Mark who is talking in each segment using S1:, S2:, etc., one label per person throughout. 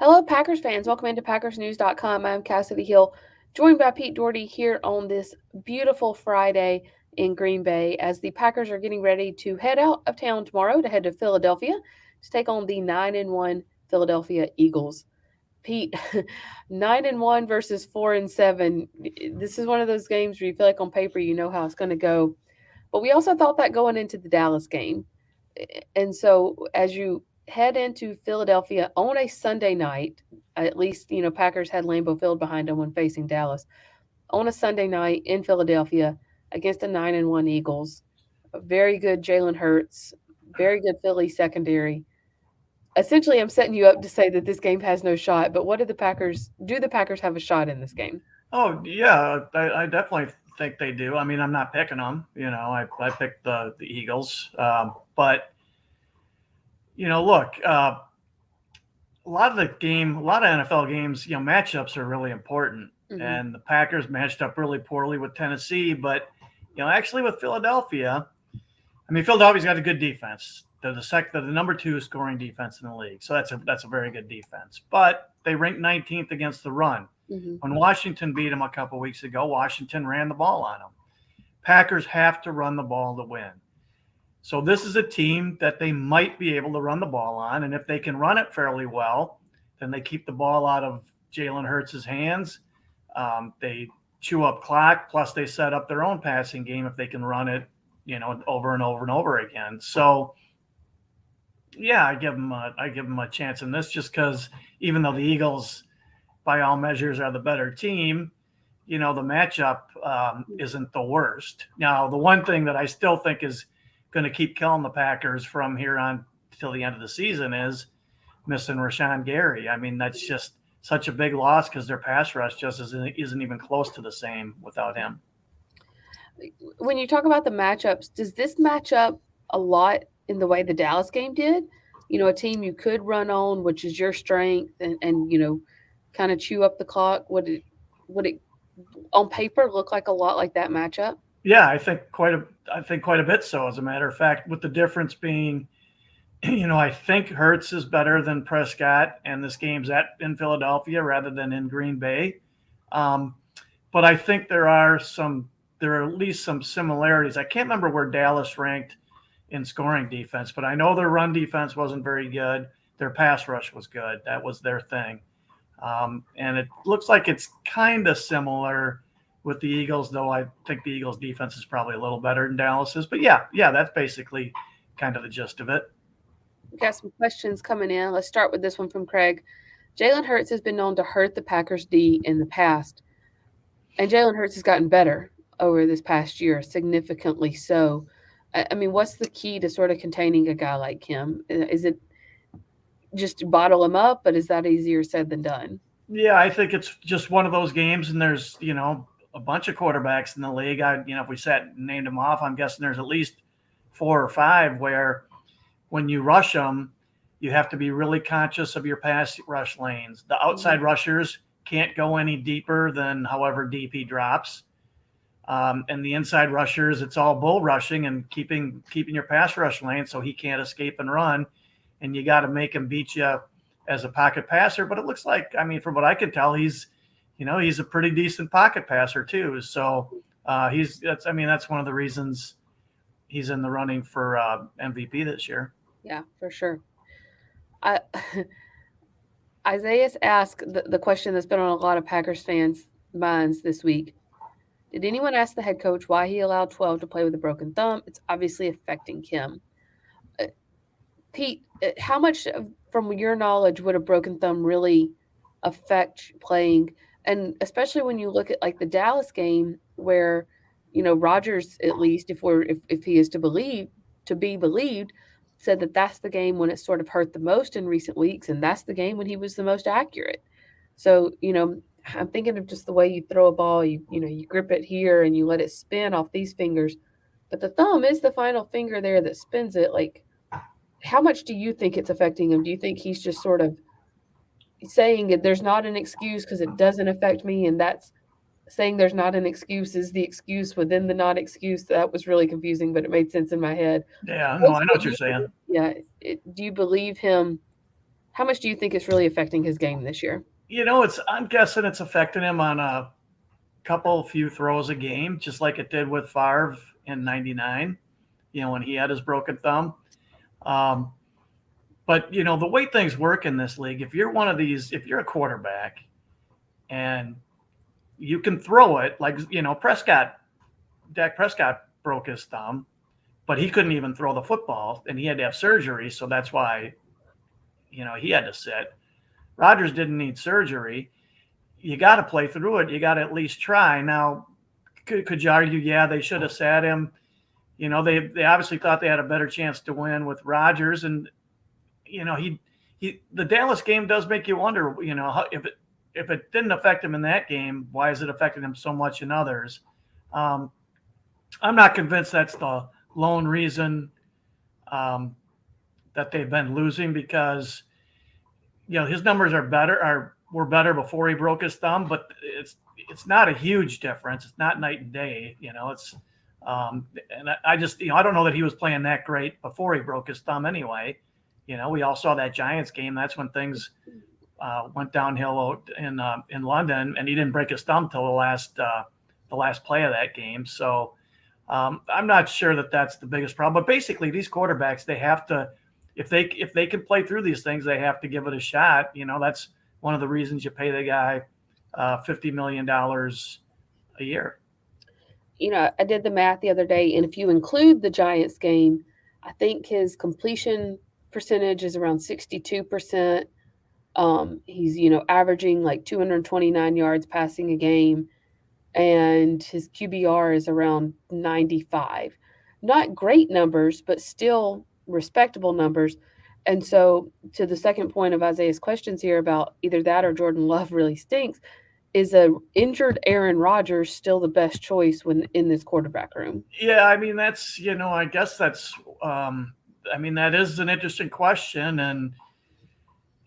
S1: Hello, Packers fans. Welcome into PackersNews.com. I'm Kassidy Hill, joined by Pete Dougherty here on this beautiful Friday in Green Bay as the Packers are getting ready to head out of town tomorrow to head to Philadelphia to take on the 9-1 Philadelphia Eagles. Pete, 9-1 versus 4-7. This is one of those games where you feel like on paper you know how it's going to go. But we also thought that going into the Dallas game. And so as you head into Philadelphia on a Sunday night, at least, Packers had Lambeau Field behind them when facing Dallas. On a Sunday night in Philadelphia against the 9-1 Eagles, a very good Jalen Hurts, very good Philly secondary. Essentially, I'm setting you up to say that this game has no shot, but what do the Packers have a shot in this game?
S2: Oh yeah, I definitely think they do. I mean, I'm not picking them. I picked the Eagles, but look, a lot of NFL games, matchups are really important,
S1: Mm-hmm.
S2: and the Packers matched up really poorly with Tennessee, but actually with Philadelphia, I mean, Philadelphia's got a good defense. They're the number two scoring defense in the league, so that's a very good defense. But they ranked 19th against the run.
S1: Mm-hmm.
S2: When Washington beat them a couple weeks ago, Washington ran the ball on them. Packers have to run the ball to win. So this is a team that they might be able to run the ball on, and if they can run it fairly well, then they keep the ball out of Jalen Hurts' hands. They chew up clock, plus they set up their own passing game if they can run it, over and over and over again. So yeah, I give them a chance in this just because even though the Eagles, by all measures, are the better team, the matchup isn't the worst. Now, the one thing that I still think is going to keep killing the Packers from here on till the end of the season is missing Rashawn Gary. I mean, that's just such a big loss because their pass rush just isn't even close to the same without him.
S1: When you talk about the matchups, does this match up a lot in the way the Dallas game did? A team you could run on, which is your strength, and kind of chew up the clock. Would it on paper look like a lot like that matchup?
S2: Yeah, I think quite a bit so. As a matter of fact, with the difference being, I think Hurts is better than Prescott, and this game's in Philadelphia rather than in Green Bay. Um, but I think there are at least some similarities. I can't remember where Dallas ranked in scoring defense, but I know their run defense wasn't very good. Their pass rush was good. That was their thing. And it looks like it's kind of similar with the Eagles, though I think the Eagles' defense is probably a little better than Dallas's. But yeah, that's basically kind of the gist of it.
S1: We got some questions coming in. Let's start with this one from Craig. Jalen Hurts has been known to hurt the Packers D in the past, and Jalen Hurts has gotten better over this past year, significantly so. I mean, what's the key to sort of containing a guy like him? Is it just bottle him up, but is that easier said than done?
S2: Yeah, I think it's just one of those games, and there's a bunch of quarterbacks in the league. If we sat and named them off, I'm guessing there's at least four or five where when you rush them, you have to be really conscious of your pass rush lanes. The outside rushers can't go any deeper than however deep he drops. And the inside rushers, it's all bull rushing and keeping your pass rush lane so he can't escape and run. And you got to make him beat you as a pocket passer. But it looks like, I mean, from what I can tell, he's a pretty decent pocket passer too. So that's one of the reasons he's in the running for MVP this year.
S1: Yeah, for sure. I, Isaiah's asked the question that's been on a lot of Packers fans' minds this week. Did anyone ask the head coach why he allowed 12 to play with a broken thumb? It's obviously affecting him. Uh, Pete, how much from your knowledge would a broken thumb really affect playing? And especially when you look at like the Dallas game where, Rodgers, at least if he is to be believed, said that that's the game when it sort of hurt the most in recent weeks, and that's the game when he was the most accurate. So, I'm thinking of just the way you throw a ball, you grip it here and you let it spin off these fingers. But the thumb is the final finger there that spins it. Like, how much do you think it's affecting him? Do you think he's just sort of saying that there's not an excuse because it doesn't affect me, and that's saying there's not an excuse is the excuse within the not excuse? That was really confusing, but it made sense in my head.
S2: Yeah, no, I know
S1: Basically,
S2: what you're saying.
S1: yeah, do you believe him How much do you think it's really affecting his game this year?
S2: I'm guessing it's affecting him on a few throws a game, just like it did with Favre in '99. When he had his broken thumb. Um, but the way things work in this league, if you're a quarterback and you can throw it, like Dak Prescott broke his thumb, but he couldn't even throw the football, and he had to have surgery, so that's why he had to sit. Rodgers didn't need surgery. You got to play through it. You got to at least try. Now, could you argue, yeah, they should have sat him? They obviously thought they had a better chance to win with Rodgers, and the Dallas game does make you wonder, if it didn't affect him in that game, why is it affecting him so much in others? I'm not convinced that's the lone reason that they've been losing, because his numbers were better before he broke his thumb, but it's not a huge difference. It's not night and day. It's and I don't know that he was playing that great before he broke his thumb anyway. We all saw that Giants game. That's when things went downhill in London, and he didn't break his thumb till the last play of that game. So I'm not sure that that's the biggest problem. But basically, these quarterbacks, they have to, if they can play through these things, they have to give it a shot. That's one of the reasons you pay the guy $50 million a year.
S1: I did the math the other day, and if you include the Giants game, I think his completion percentage is around 62%. He's, averaging like 229 yards passing a game, and his QBR is around 95. Not great numbers, but still respectable numbers. And so, to the second point of Isaiah's questions here about either that or Jordan Love really stinks, is a injured Aaron Rodgers still the best choice when in this quarterback room?
S2: Yeah, I mean that's I guess that's that is an interesting question, and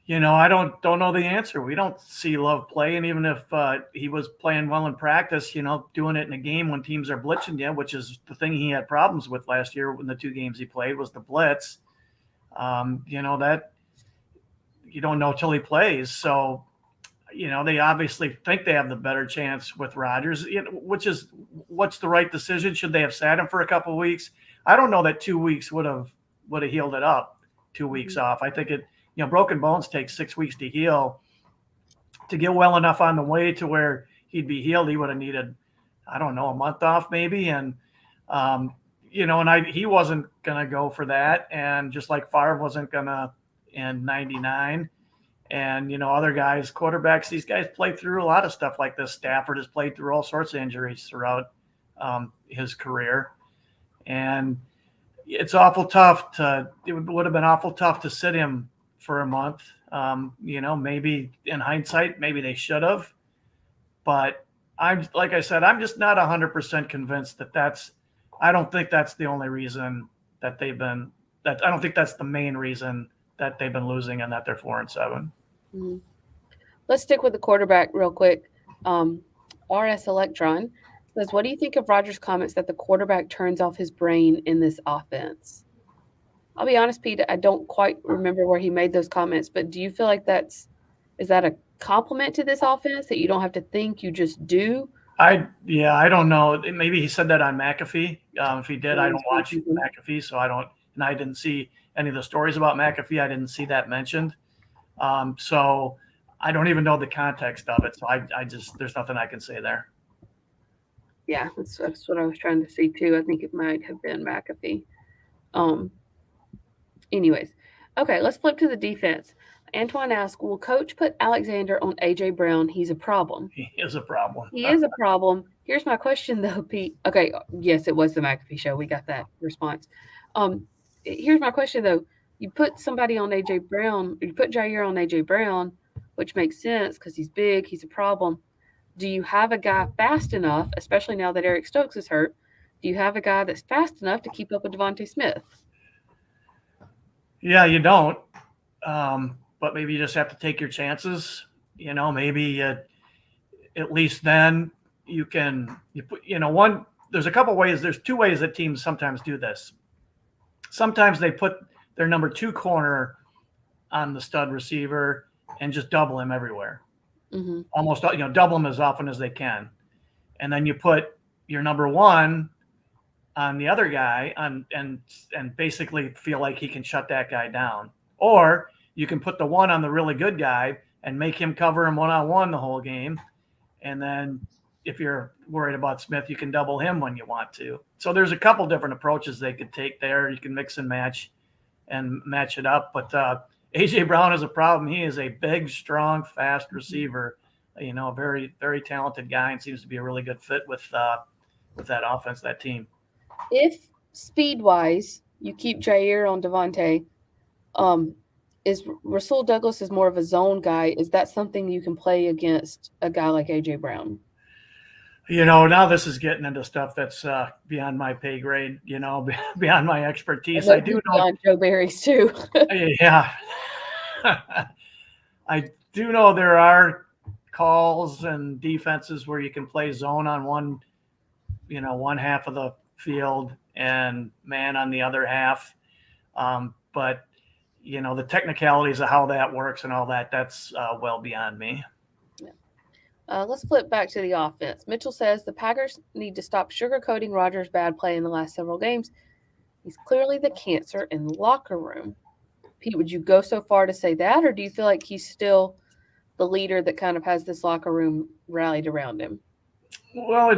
S2: I don't know the answer. We don't see Love play, and even if he was playing well in practice, doing it in a game when teams are blitzing you, which is the thing he had problems with last year when the two games he played was the blitz. That you don't know till he plays. So, they obviously think they have the better chance with Rodgers, what's the right decision? Should they have sat him for a couple of weeks? I don't know that 2 weeks would have healed it up. 2 weeks off. I think broken bones take 6 weeks to heal. To get well enough on the way to where he'd be healed, he would have needed, I don't know, a month off maybe. And, he wasn't going to go for that. And just like Favre wasn't going to in '99. And, other guys, quarterbacks, these guys play through a lot of stuff like this. Stafford has played through all sorts of injuries throughout his career. And it's awful tough it would have been awful tough to sit him for a month. Maybe in hindsight, maybe they should have. But like I said, I'm just not 100% convinced I don't think that's the only reason I don't think that's the main reason that they've been losing and that they're 4-7.
S1: Mm-hmm. Let's stick with the quarterback real quick. RS Electron says, what do you think of Rodgers' comments that the quarterback turns off his brain in this offense? I'll be honest, Pete, I don't quite remember where he made those comments, but do you feel like is that a compliment to this offense that you don't have to think, you just do?
S2: I don't know. Maybe he said that on McAfee. If he did, I don't watch McAfee, so I didn't see any of the stories about McAfee. I didn't see that mentioned. So I don't even know the context of it. So there's nothing I can say there.
S1: Yeah, that's what I was trying to see too. I think it might have been McAfee. Anyways, okay, let's flip to the defense. Antoine asked, will Coach put Alexander on A.J. Brown? He's a problem.
S2: He is a problem.
S1: He is a problem. Here's my question, though, Pete. Okay, yes, it was the McAfee show. We got that response. Here's my question, though. You put somebody on A.J. Brown, you put Jaire on A.J. Brown, which makes sense because he's big, he's a problem. Do you have a guy fast enough, especially now that Eric Stokes is hurt, do you have a guy that's fast enough to keep up with Devontae Smith?
S2: Yeah, you don't. But maybe you just have to take your chances. Maybe at least then there's a couple ways. There's two ways that teams sometimes do this. Sometimes they put their number 2 corner on the stud receiver and just double him everywhere.
S1: Mm-hmm.
S2: Almost, double him as often as they can. And then you put your number one on the other guy and basically feel like he can shut that guy down. Or you can put the one on the really good guy and make him cover him one-on-one the whole game. And then if you're worried about Smith, you can double him when you want to. So there's a couple different approaches they could take there. You can mix and match it up. But A.J. Brown is a problem. He is a big, strong, fast receiver, very, very talented guy, and seems to be a really good fit with that offense, that team.
S1: If speed-wise you keep Jaire on Devontae, is Rasul Douglas is more of a zone guy. Is that something you can play against a guy like A.J. Brown?
S2: Now this is getting into stuff that's beyond my pay grade, beyond my expertise. I do know
S1: beyond Joe Barry's too.
S2: Yeah. I do know there are calls and defenses where you can play zone on one half of the field and man on the other half. But the technicalities of how that works and all that's well beyond me.
S1: Let's flip back to the offense. Mitchell says the Packers need to stop sugarcoating Rodgers' bad play in the last several games. He's clearly the cancer in the locker room. Pete, would you go so far to say that, or do you feel like he's still the leader that kind of has this locker room rallied around him?
S2: Well,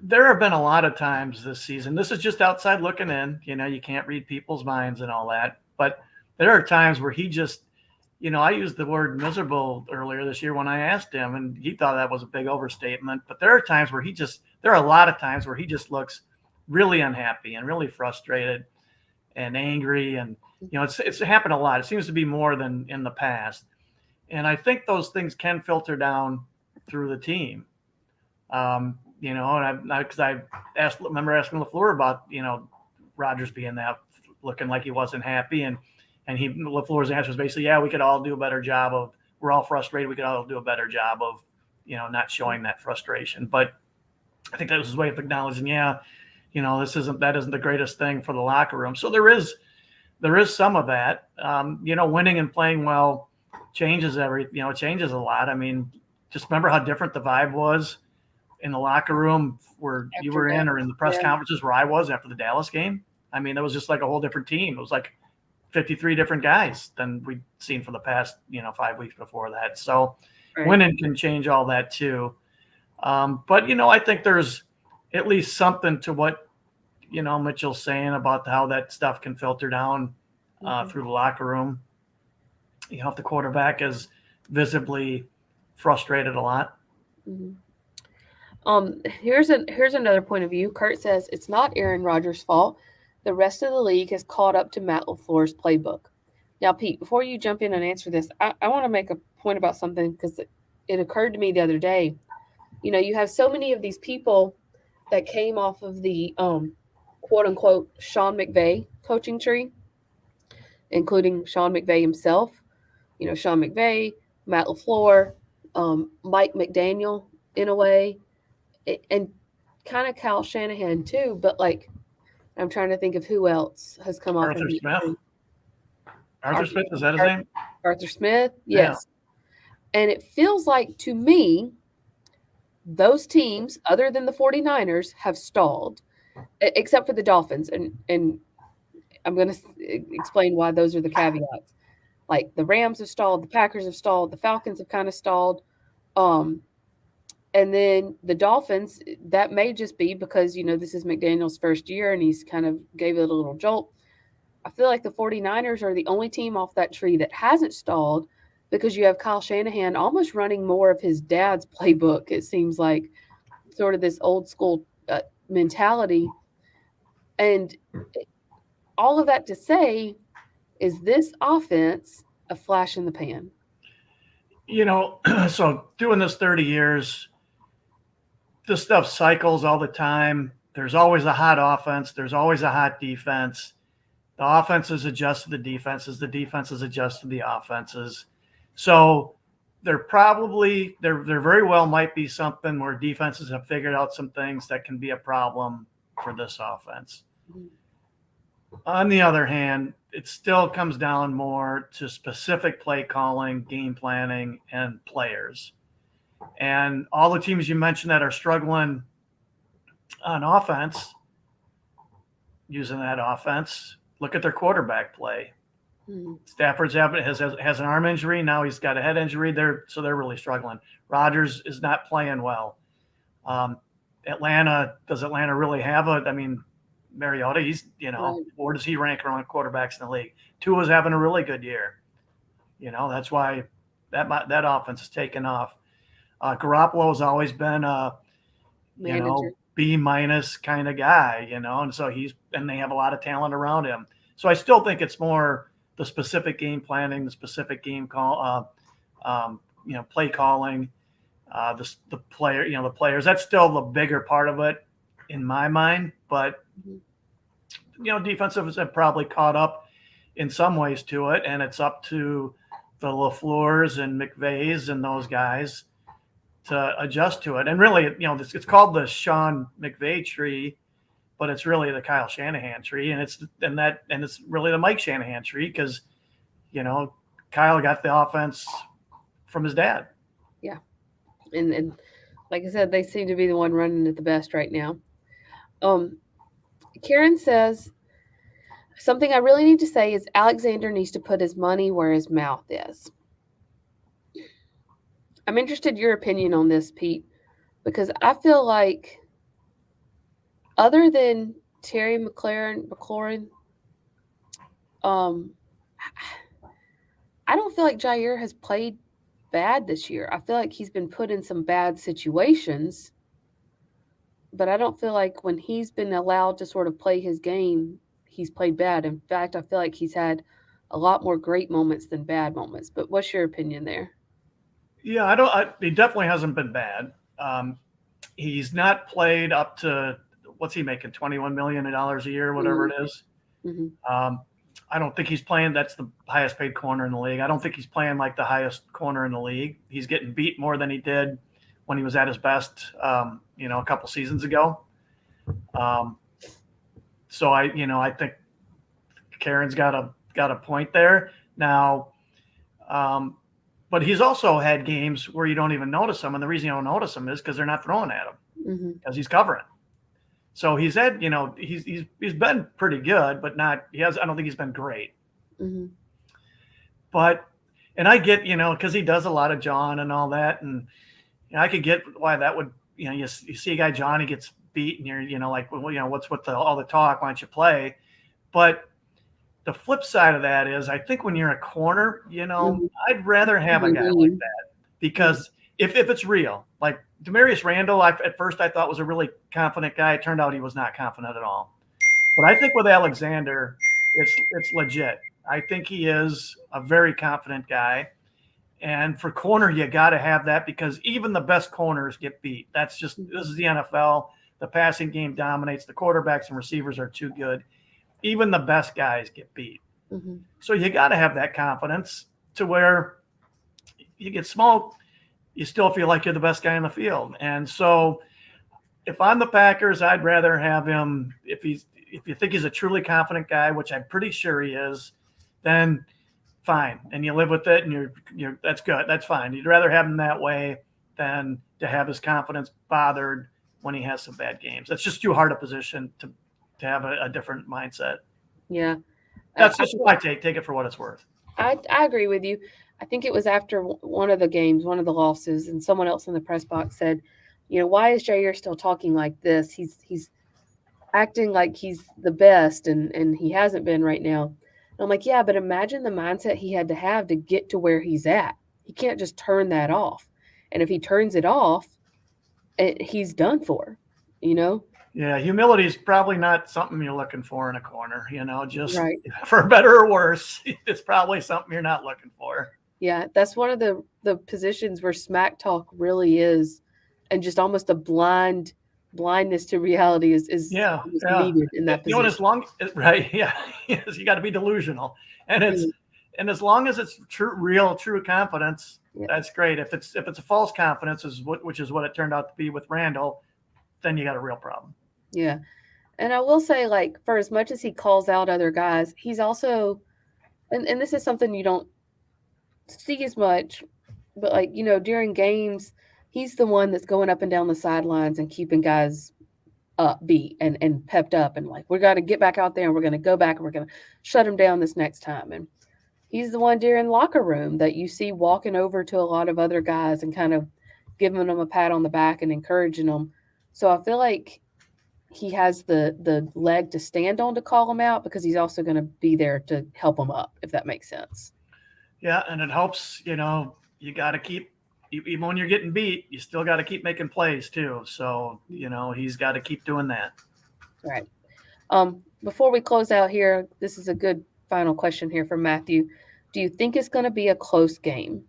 S2: there have been a lot of times this season. This is just outside looking in. You can't read people's minds and all that. But there are times where he just, I used the word miserable earlier this year when I asked him, and he thought that was a big overstatement. But there are a lot of times where he just looks really unhappy and really frustrated and angry. And, it's happened a lot. It seems to be more than in the past. And I think those things can filter down through the team. And because I remember asking LaFleur about, Rodgers being that, looking like he wasn't happy. And LaFleur's answer was basically, yeah, we could all do a better job we're all frustrated. We could all do a better job of, not showing that frustration. But I think that was his way of acknowledging, that isn't the greatest thing for the locker room. So there is some of that. Winning and playing well changes changes a lot. I mean, just remember how different the vibe was in the locker room where you were in, or in the press conferences where I was after the Dallas game. I mean, it was just like a whole different team. It was like 53 different guys than we'd seen for the past, 5 weeks before that. So winning can change all that too. But, I think there's at least something to what, Mitchell's saying about how that stuff can filter down through the locker room. If the quarterback is visibly frustrated a lot.
S1: Mm-hmm. Here's another point of view. Kurt says it's not Aaron Rodgers' fault. The rest of the league has caught up to Matt LaFleur's playbook. Now, Pete, before you jump in and answer this, I want to make a point about something, because it occurred to me the other day. You have so many of these people that came off of the quote-unquote Sean McVay coaching tree, including Sean McVay himself. Sean McVay, Matt LaFleur, Mike McDaniel in a way, and kind of Kyle Shanahan too. But I'm trying to think of who else has come off.
S2: Arthur Smith. Arthur Smith, is that his name?
S1: Arthur Smith, yes. Yeah. And it feels like to me, those teams, other than the 49ers, have stalled, except for the Dolphins. And I'm going to explain why those are the caveats. Like the Rams have stalled, the Packers have stalled, the Falcons have kind of stalled. And then the Dolphins, that may just be because, this is McDaniel's first year and he's kind of gave it a little jolt. I feel like the 49ers are the only team off that tree that hasn't stalled, because you have Kyle Shanahan almost running more of his dad's playbook. It seems like sort of this old school mentality. And all of that to say, is this offense a flash in the pan?
S2: So doing this 30 years, this stuff cycles all the time. There's always a hot offense. There's always a hot defense. The offenses adjust to the defenses. The defenses adjust to the offenses. So there very well might be something where defenses have figured out some things that can be a problem for this offense. On the other hand, it still comes down more to specific play calling, game planning, and players. And all the teams you mentioned that are struggling on offense, using that offense, look at their quarterback play. Stafford's has an arm injury. Now he's got a head injury. They're really struggling. Rodgers is not playing well. Does Atlanta really have I mean, Mariota, he's,
S1: Right.
S2: where does he rank around quarterbacks in the league? Tua's having a really good year. That's why that offense is taking off. Garoppolo has always been
S1: Manager.
S2: B- kind of guy, and so they have a lot of talent around him. So I still think it's more the specific game planning, the specific game call, play calling, the player, the players. That's still the bigger part of it in my mind. But defensives have probably caught up in some ways to it, and it's up to the LaFleurs and McVays and those guys to adjust to it. And really, it's called the Sean McVay tree, but it's really the Kyle Shanahan tree, and it's really the Mike Shanahan tree because, Kyle got the offense from his dad.
S1: Yeah. And like I said, they seem to be the one running it the best right now. Karen says, something I really need to say is Alexander needs to put his money where his mouth is. I'm interested in your opinion on this, Pete, because I feel like other than Terry McLaurin, um, I don't feel like Jaire has played bad this year. I feel like he's been put in some bad situations, but I don't feel like when he's been allowed to sort of play his game, he's played bad. In fact, I feel like he's had a lot more great moments than bad moments. But what's your opinion there?
S2: Yeah, he definitely hasn't been bad. He's not played up to, what's he making, $21 million a year, whatever it is. I don't think he's playing. That's the highest paid corner in the league. I don't think he's playing like the highest corner in the league. He's getting beat more than he did when he was at his best, a couple seasons ago. So I think Karen's got a point there now. But he's also had games where you don't even notice him, and the reason you don't notice him is because they're not throwing at him because he's covering. So he's had, he's been pretty good, but not. I don't think he's been great. But, and I get, because he does a lot of John and all that, and I could get why that would, you see a guy John, he gets beat, and you're, like, well, what's with all the talk? Why don't you play? But the flip side of that is, I think when you're a corner, I'd rather have a guy like that because if it's real, like Demarius Randall, at first I thought was a really confident guy. It turned out he was not confident at all. But I think with Alexander, it's legit. I think he is a very confident guy. And for corner, you got to have that because even the best corners get beat. This is the NFL. The passing game dominates. The quarterbacks and receivers are too good. Even the best guys get beat. So you got to have that confidence to where you get smoked, you still feel like you're the best guy in the field. And so if I'm the Packers, I'd rather have him, if you think he's a truly confident guy, which I'm pretty sure he is, then fine. And you live with it and you're that's good. That's fine. You'd rather have him that way than to have his confidence bothered when he has some bad games. That's just too hard a position to have a different mindset.
S1: Yeah.
S2: That's just what I take. Take it for what it's worth.
S1: I agree with you. I think it was after one of the games, one of the losses, and someone else in the press box said, why is Jaire still talking like this? He's acting like he's the best, and he hasn't been right now. And I'm like, yeah, but imagine the mindset he had to have to get to where he's at. He can't just turn that off. And if he turns it off, he's done for,
S2: Yeah, humility is probably not something you're looking for in a corner, just
S1: right.
S2: For better or worse, it's probably something you're not looking for.
S1: Yeah, that's one of the positions where smack talk really is, and just almost a blindness to reality is needed in that position.
S2: You got to be delusional, and as long as it's true confidence, that's great. If it's a false confidence, which is what it turned out to be with Randall, then you got a real problem.
S1: Yeah. And I will say, like, for as much as he calls out other guys, he's also, and this is something you don't see as much, but like, during games, he's the one that's going up and down the sidelines and keeping guys upbeat and pepped up and like, we got to get back out there and we're going to go back and we're going to shut them down this next time. And he's the one during locker room that you see walking over to a lot of other guys and kind of giving them a pat on the back and encouraging them. So I feel like he has the leg to stand on to call him out because he's also going to be there to help him up, if that makes sense.
S2: Yeah, and it helps. You got to keep, even when you're getting beat, you still got to keep making plays too. So he's got to keep doing that.
S1: Right. Before we close out here, this is a good final question here from Matthew. Do you think it's going to be a close game?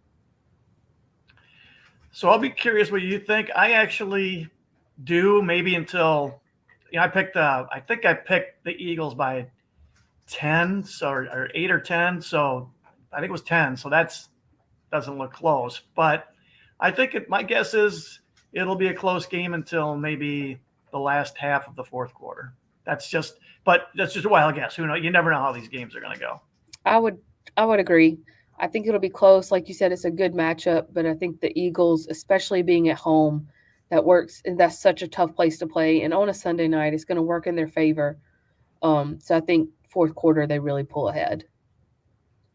S2: So I'll be curious what you think. I actually do, maybe until I think I picked the Eagles by 10, or 8 or 10. So I think it was 10. So that's doesn't look close, but I think my guess is it'll be a close game until maybe the last half of the fourth quarter. That's just a wild guess. Who knows? You never know how these games are going to go.
S1: I would agree. I think it'll be close. Like you said, it's a good matchup, but I think the Eagles, especially being at home, that works, and that's such a tough place to play. And on a Sunday night, it's going to work in their favor. So I think fourth quarter they really pull ahead.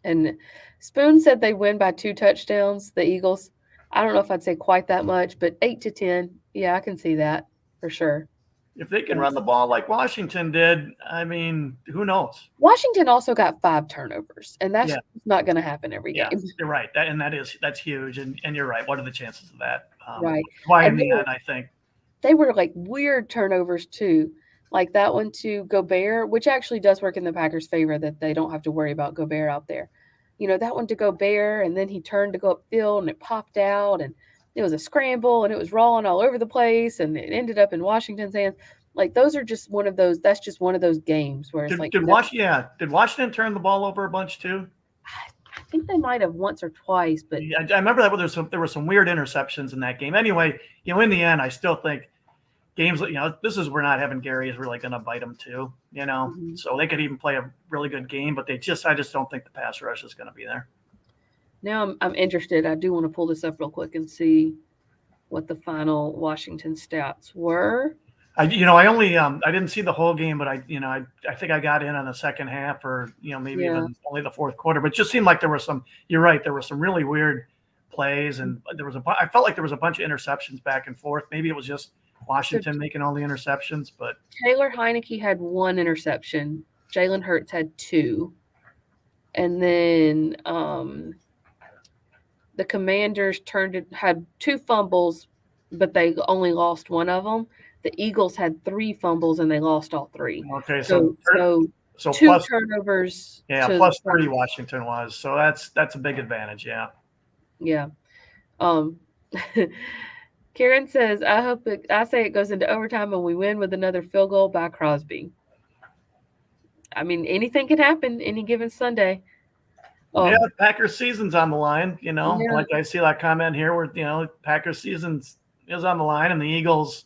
S1: And Spoon said they win by 2 touchdowns, the Eagles. I don't know if I'd say quite that much, but 8-10, yeah, I can see that for sure.
S2: If they can run the ball like Washington did, I mean, who knows?
S1: Washington also got 5 turnovers, and that's not going to happen every game.
S2: You're right. That's huge, and you're right. What are the chances of that?
S1: Right.
S2: Why in the end, I think
S1: they were like weird turnovers too, like that one to Gobert, which actually does work in the Packers' favor that they don't have to worry about Gobert out there. That one to Gobert, and then he turned to go upfield, and it popped out, and it was a scramble, and it was rolling all over the place, and it ended up in Washington's hands. Like those are just one of those. That's just one of those games where it's
S2: did Washington turn the ball over a bunch too?
S1: I think they might have once or twice, but
S2: I remember that there were some weird interceptions in that game. Anyway, in the end, I still think games, this is where not having Gary is really going to bite them too.
S1: Mm-hmm.
S2: So they could even play a really good game, but I just don't think the pass rush is going to be there.
S1: Now I'm interested. I do want to pull this up real quick and see what the final Washington stats were.
S2: I didn't see the whole game, but I think I got in on the second half, or maybe even only the fourth quarter. But it just seemed like there were some. You're right. There were some really weird plays, and I felt like there was a bunch of interceptions back and forth. Maybe it was just Washington making all the interceptions, but
S1: Taylor Heineke had 1 interception. Jalen Hurts had 2, and then the Commanders had 2 fumbles, but they only lost 1 of them. The Eagles had 3 fumbles and they lost all 3.
S2: Okay,
S1: so 2
S2: plus,
S1: turnovers.
S2: Yeah, plus 3 Washington was. So that's a big advantage. Yeah.
S1: Yeah. Karen says, I say it goes into overtime and we win with another field goal by Crosby. I mean, anything can happen any given Sunday.
S2: Packers season's on the line. Like I see that comment here where Packers season's is on the line, and the Eagles,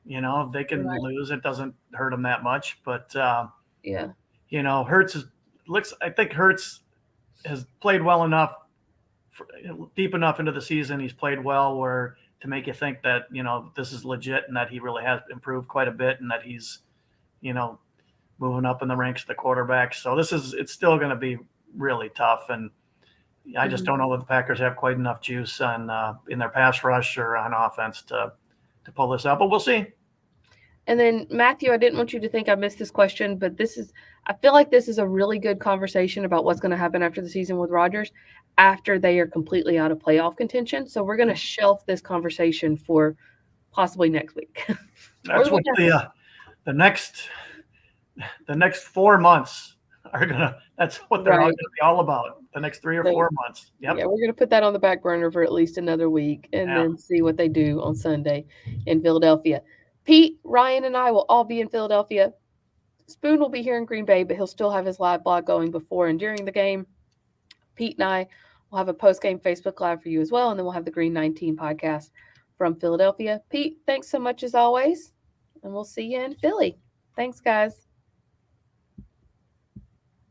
S2: if they can lose, it doesn't hurt them that much. But Hurts I think Hurts has played well enough, deep enough into the season. He's played well to make you think that this is legit and that he really has improved quite a bit, and that he's moving up in the ranks of the quarterbacks. So it's still going to be really tough, and I just don't know that the Packers have quite enough juice in their pass rush or on offense to pull this out, but we'll see.
S1: And then Matthew, I didn't want you to think I missed this question, but I feel like this is a really good conversation about what's going to happen after the season with Rodgers after they are completely out of playoff contention. So we're going to shelf this conversation for possibly next week.
S2: That's what the next 4 months that's what they're all going to be all about, the next 3 or 4 months. Yep.
S1: Yeah, we're going to put that on the back burner for at least another week and then see what they do on Sunday in Philadelphia. Pete, Ryan, and I will all be in Philadelphia. Spoon will be here in Green Bay, but he'll still have his live blog going before and during the game. Pete and I will have a post-game Facebook Live for you as well, and then we'll have the Green 19 podcast from Philadelphia. Pete, thanks so much as always, and we'll see you in Philly. Thanks, guys.